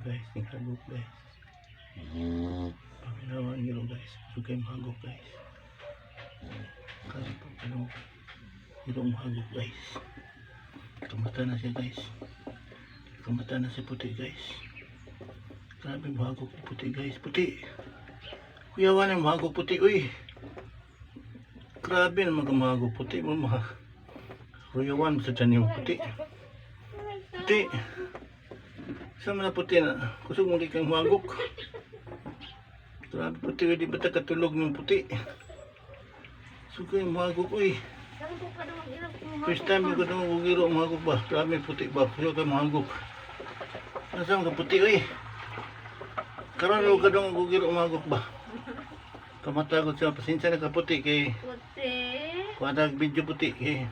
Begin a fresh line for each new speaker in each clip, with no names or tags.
guys, Muhaguk guys. Pangalawa ang guys, sugay Muhaguk guys. Kasi pang Muhaguk guys. Kamata na siya guys. Kamata na si Puti guys. Grabe Muhaguk ni Puti guys. Puti. Kuyawan ang Muhaguk Puti. Uy. Grabe naman ka Muhaguk Puti. Kuyawan sa dyan yung Puti. Puti. Sama na Puti na. Kusog mo kang Muhaguk. Grabe Puti. Di ba katulog ng Puti? Sugay Muhaguk. Uy. First time ko na gugiro Muhaguk ba? Grabe Puti ba? Kusog kang Muhaguk. Nasaan ka Puti? Uy. Karon mo ka daw gugiro Muhaguk ba? Kamatagot siya. Pasensya na ka Puti kay...
Puti.
Kuha video Puti kay...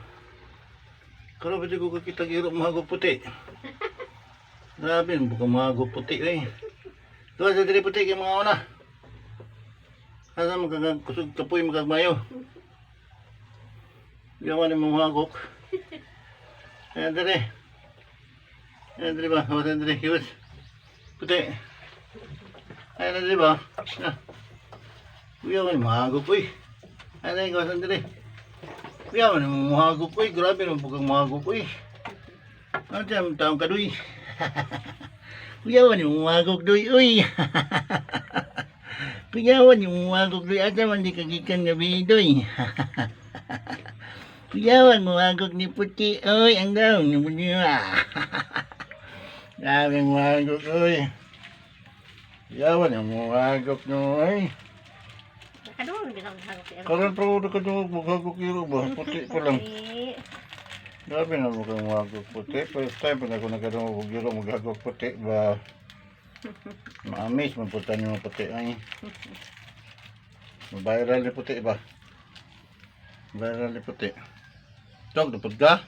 Karon ba ko kita giro Muhaguk Puti? Grabe, buka Muhaguk Puti eh. Tuwa sa diri Puti kay mga una. Asa magkakusog kapoy magagmayo. Yawan ni Muhaguk. Ayan diri. Ayan diri ba? Ayan diri. Hiwas. Puti. Ayan diri ba? Yawan ni Muhaguk uy. Ayan diri. Ayan diri. Yawan ni Muhaguk uy. Grabe naman buka Muhaguk uy. Ano dyan taong kaduy? Kuyawan yung Muhaguk doy, uy. Kuyawan yung Muhaguk doy, ata man di kagikan gabi doy. Kuyawan Muhaguk ni Puti, uy, ang daw, nabunin mo. Grabe Muhaguk, uy. Kuyawan yung Muhaguk doy.
Kadung bilang Muhaguk.
Karon pa ko kadung Muhaguk iro ba? Puti pa lang. Grabe na mo kang Muhaguk Puti. First time pa ako nagkadong giro Muhaguk Puti ba. Ma-amaze man po tayo mga Puti ay. Viral ni Puti ba? Viral ni Puti. Tog, dapat ka?